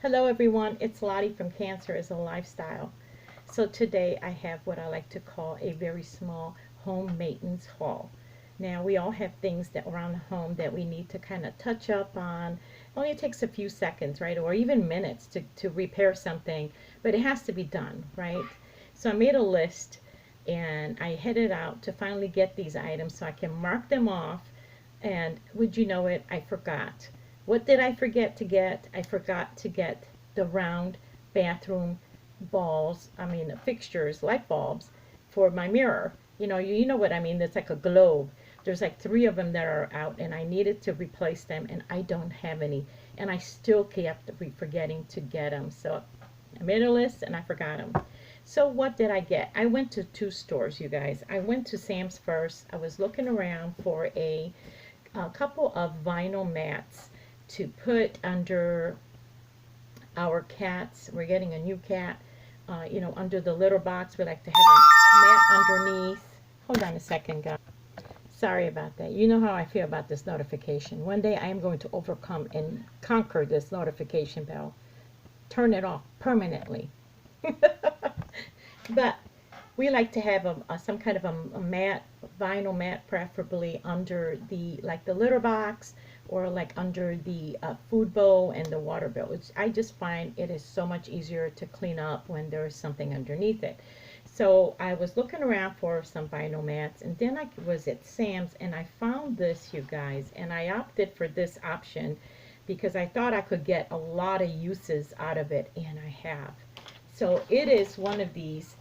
Hello everyone, it's Lottie from Cancer is a Lifestyle. So today I have what I like to call a very small home maintenance haul. Now we all have things that around the home that we need to kind of touch up on. It only takes a few seconds, right? Or even minutes to repair something, but it has to be done, right? So I made a list and I headed out to finally get these items so I can mark them off. And would you know it, I forgot. What did I forget to get? I forgot to get the round bathroom balls, fixtures, light bulbs for my mirror. You know what I mean? It's like a globe. There's like three of them that are out, and I needed to replace them, and I don't have any. And I still kept forgetting to get them. So I made a list, and I forgot them. So what did I get? I went to two stores, you guys. I went to Sam's first. I was looking around for a couple of vinyl mats to put under our cats. We're getting a new cat. Under the litter box. We like to have a mat underneath. Hold on a second, guys. Sorry about that. You know how I feel about this notification. One day I am going to overcome and conquer this notification bell. Turn it off permanently. But we like to have some kind of a mat, vinyl mat, preferably under the litter box, or like under the food bowl and the water bowl. I just find it is so much easier to clean up when there's something underneath it. So I was looking around for some vinyl mats, and then I was at Sam's and I found this, you guys, and I opted for this option because I thought I could get a lot of uses out of it, and I have. So it is one of these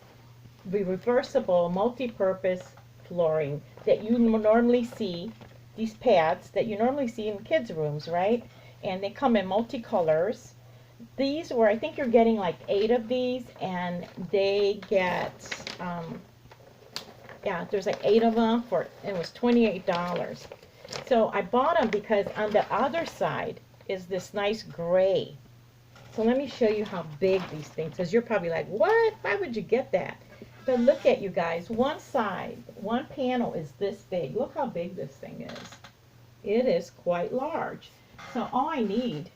reversible multi-purpose flooring that you normally see, these pads that you normally see in kids' rooms, right? And they come in multicolors. These were, I think you're getting like 8 of these, and they get, yeah, there's like 8 of them for, it was $28. So I bought them because on the other side is this nice gray. So let me show you how big these things, because you're probably like, what? Why would you get that? But look at, you guys, one side, one panel is this big. Look how big this thing is. It is quite large. So all I need,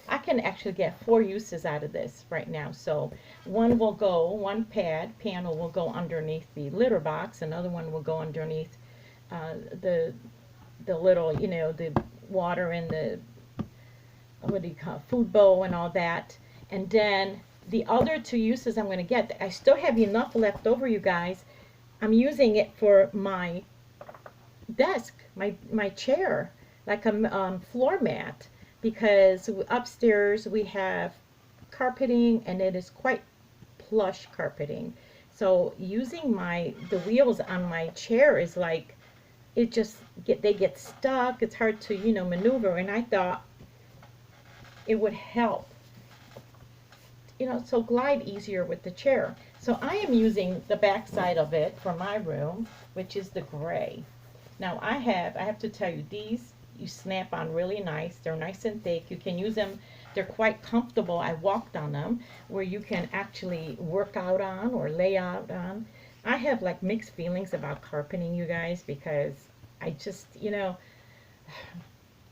I can actually get 4 uses out of this right now. So one panel will go underneath the litter box. Another one will go underneath the little, the water and the, what do you call it, food bowl and all that. And then the other 2 uses I'm going to get, I still have enough left over, you guys. I'm using it for my desk, my chair, like a floor mat, because upstairs we have carpeting, and it is quite plush carpeting. So using the wheels on my chair is like, it just they get stuck. It's hard to maneuver, and I thought it would help so glide easier with the chair. So I am using the back side of it for my room, which is the gray. Now I have to tell you, these you snap on really nice. They're nice and thick. You can use them. They're quite comfortable. I walked on them, where you can actually work out on or lay out on. I have like mixed feelings about carpeting, you guys, because I just,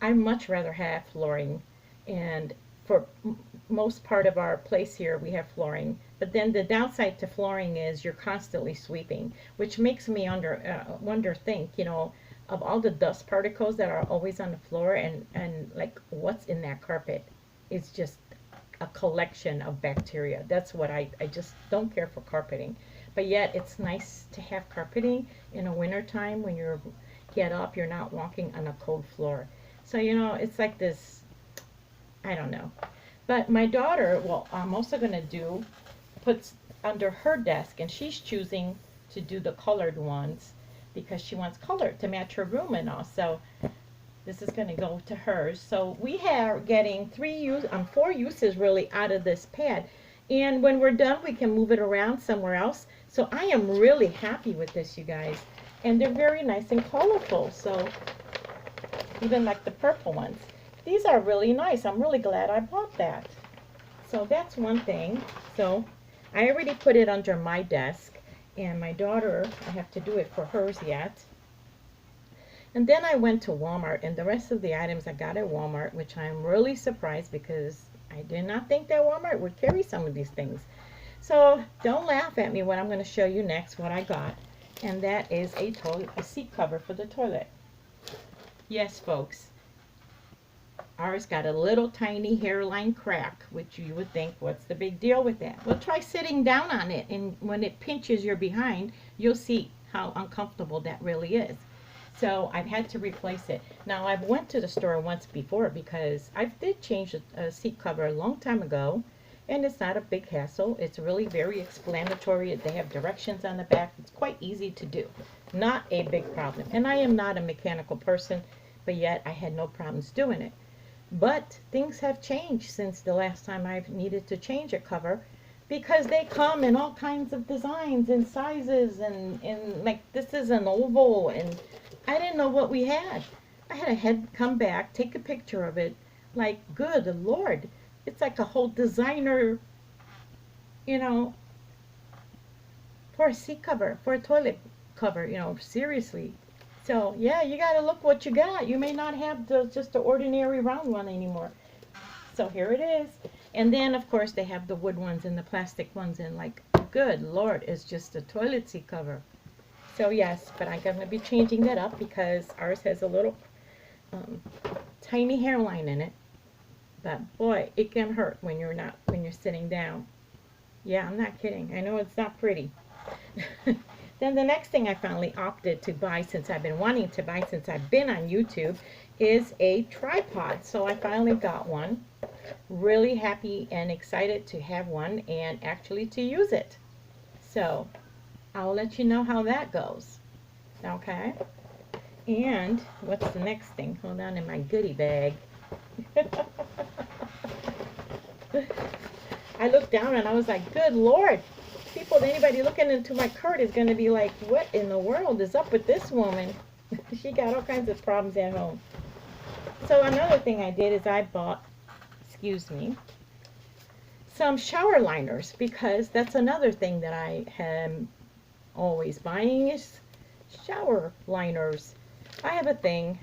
I much rather have flooring, and for most part of our place here we have flooring. But then the downside to flooring is you're constantly sweeping, which makes me think, of all the dust particles that are always on the floor, and like what's in that carpet is just a collection of bacteria. That's what I just don't care for carpeting. But yet it's nice to have carpeting in the winter time when you get up, you're not walking on a cold floor. So it's like this, I don't know. But my daughter, well, I'm also going to puts under her desk, and she's choosing to do the colored ones because she wants color to match her room and all. So this is going to go to hers. So we are getting 4 uses really out of this pad. And when we're done, we can move it around somewhere else. So I am really happy with this, you guys. And they're very nice and colorful. So even like the purple ones. These are really nice. I'm really glad I bought that. So that's one thing. So I already put it under my desk, and my daughter, I have to do it for hers yet. And then I went to Walmart, and the rest of the items I got at Walmart, which I'm really surprised because I I did not think that Walmart would carry some of these things. So don't laugh at me what I'm going to show you next, what I got. And that is a seat cover for the toilet. Yes, folks. Ours got a little tiny hairline crack, which you would think, what's the big deal with that? Well, try sitting down on it, and when it pinches your behind, you'll see how uncomfortable that really is. So I've had to replace it. Now, I've went to the store once before because I did change a seat cover a long time ago, and it's not a big hassle. It's really very explanatory. They have directions on the back. It's quite easy to do. Not a big problem. And I am not a mechanical person, but yet I had no problems doing it. But things have changed since the last time I've needed to change a cover, because they come in all kinds of designs and sizes, and like this is an oval, and I didn't know what we had. I had to head come back, take a picture of it. Like, good Lord, it's like a whole designer, you know, for a seat cover, for a toilet cover, you know, seriously. So, yeah, you got to look what you got. You may not have just the ordinary round one anymore. So here it is. And then, of course, they have the wood ones and the plastic ones. And, like, good Lord, it's just a toilet seat cover. So, yes, but I'm going to be changing that up because ours has a little tiny hairline in it. But, boy, it can hurt when you're sitting down. Yeah, I'm not kidding. I know it's not pretty. Then the next thing I finally opted to buy, since I've been wanting to buy since I've been on YouTube, is a tripod. So I finally got one. Really happy and excited to have one and actually to use it. So I'll let you know how that goes. Okay? And what's the next thing? Hold on, in my goodie bag. I looked down and I was like, good Lord. People, anybody looking into my cart is going to be like, what in the world is up with this woman? She got all kinds of problems at home. So another thing I did is I bought, excuse me, some shower liners, because that's another thing that I am always buying is shower liners. I have a thing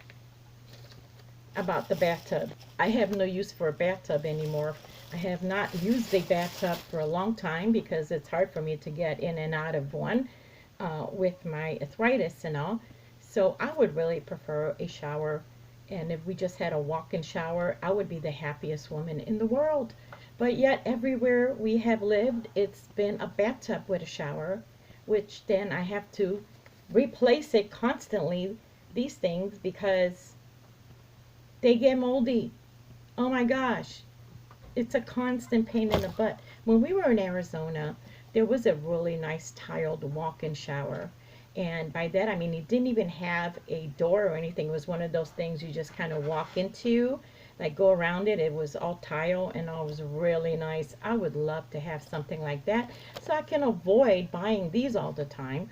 about the bathtub. I have no use for a bathtub anymore. I have not used a bathtub for a long time because it's hard for me to get in and out of one with my arthritis and all. So I would really prefer a shower, and if we just had a walk-in shower, I would be the happiest woman in the world. But yet everywhere we have lived, it's been a bathtub with a shower, which then I have to replace it constantly, these things, because they get moldy. Oh my gosh. It's a constant pain in the butt. When we were in Arizona, there was a really nice tiled walk-in shower. And by that, I mean, it didn't even have a door or anything. It was one of those things you just kind of walk into, like go around it. It was all tile and all. It was really nice. I would love to have something like that so I can avoid buying these all the time.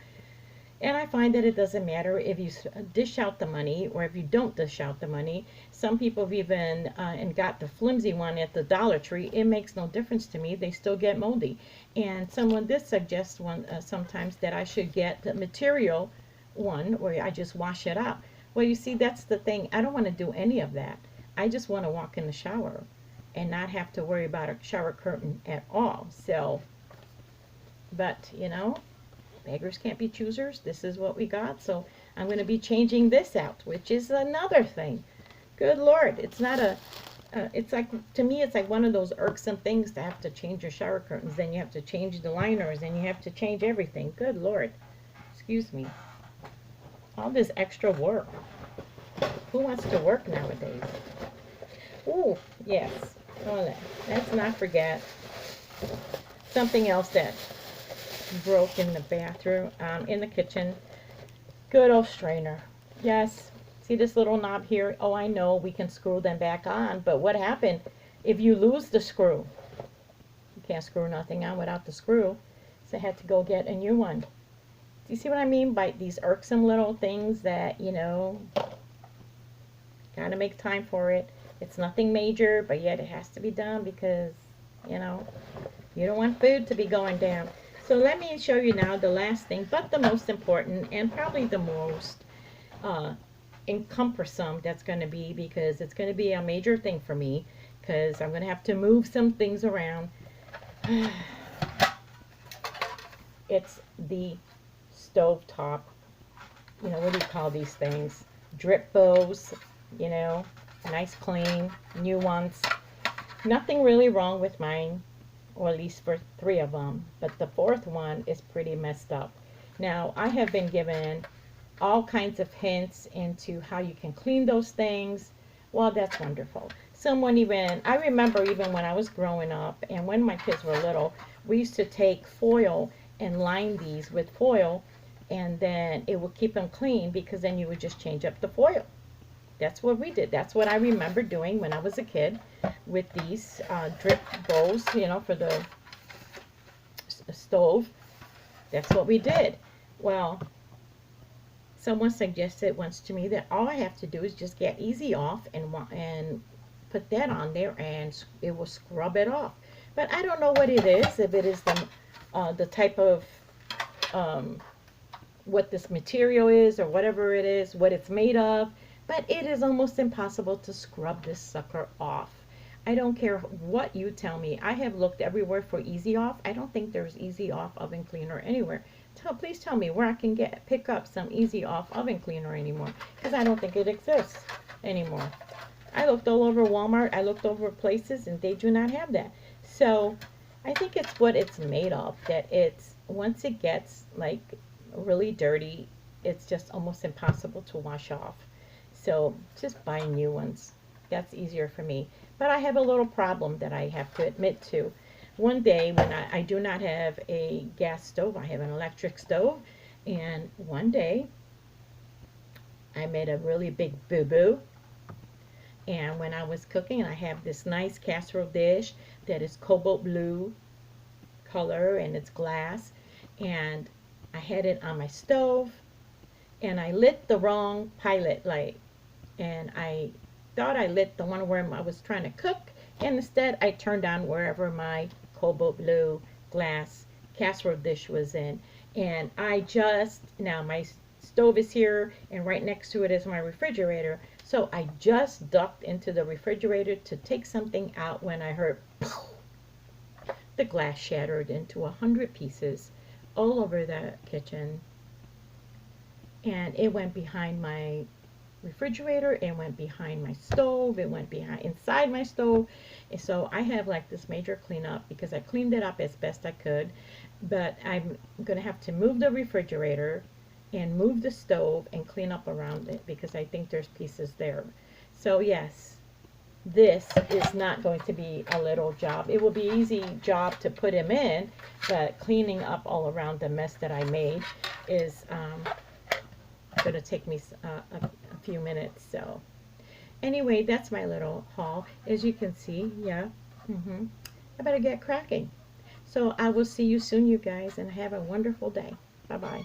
And I find that it doesn't matter if you dish out the money or if you don't dish out the money. Some people have even and got the flimsy one at the Dollar Tree. It makes no difference to me. They still get moldy. And someone did suggest one sometimes that I should get the material one where I just wash it out. Well, you see, that's the thing. I don't want to do any of that. I just want to walk in the shower and not have to worry about a shower curtain at all. So, but, you know, beggars can't be choosers. This is what we got. So I'm going to be changing this out, which is another thing. Good Lord. It's not a, it's like, to me, it's like one of those irksome things to have to change your shower curtains. Then you have to change the liners and you have to change everything. Good Lord. Excuse me. All this extra work. Who wants to work nowadays? Ooh, yes. Oh, let's not forget something else that broke in the bathroom, in the kitchen. Good old strainer. Yes. See this little knob here? Oh, I know we can screw them back on, but what happened if you lose the screw? You can't screw nothing on without the screw. So I had to go get a new one. Do you see what I mean by these irksome little things that, you know, gotta make time for it. It's nothing major, but yet it has to be done because, you know, you don't want food to be going down. So let me show you now the last thing, but the most important and probably the most encumbersome that's going to be, because it's going to be a major thing for me, because I'm going to have to move some things around. It's the stove top, you know, what do you call these things? Drip bows, you know, nice clean, new ones. Nothing really wrong with mine, or at least for 3 of them, but the 4th one is pretty messed up. Now, I have been given all kinds of hints into how you can clean those things. Well, that's wonderful. Someone even, I remember even when I was growing up and when my kids were little, we used to take foil and line these with foil, and then it would keep them clean, because then you would just change up the foil. That's what we did. That's what I remember doing when I was a kid with these drip bowls, you know, for the stove. That's what we did. Well, someone suggested once to me that all I have to do is just get Easy Off and put that on there, and it will scrub it off. But I don't know what it is. If it is the type of what this material is, or whatever it is, what it's made of. But it is almost impossible to scrub this sucker off. I don't care what you tell me. I have looked everywhere for Easy Off. I don't think there's Easy Off oven cleaner anywhere. Please tell me where I can pick up some Easy Off oven cleaner anymore, because I don't think it exists anymore. I looked all over Walmart. I looked over places, and they do not have that. So I think it's what it's made of, that it's, once it gets like really dirty, it's just almost impossible to wash off. So just buy new ones. That's easier for me. But I have a little problem that I have to admit to. One day when I do not have a gas stove, I have an electric stove. And one day I made a really big boo-boo. And when I was cooking, I have this nice casserole dish that is cobalt blue color, and it's glass. And I had it on my stove, and I lit the wrong pilot light. And I thought I lit the one where I was trying to cook, and instead I turned on wherever my cobalt blue glass casserole dish was in. And now my stove is here, and right next to it is my refrigerator. So I just ducked into the refrigerator to take something out when I heard poof, the glass shattered into 100 pieces all over the kitchen. And it went behind my refrigerator, it went behind my stove, it went inside my stove. And so I have like this major cleanup, because I cleaned it up as best I could, but I'm gonna have to move the refrigerator and move the stove and clean up around it, because I think there's pieces there. So yes, this is not going to be a little job. It will be an easy job to put him in, but cleaning up all around the mess that I made is going to take me a few minutes. So anyway, that's my little haul. As you can see, yeah, I better get cracking. So I will see you soon, you guys, and have a wonderful day. Bye-bye.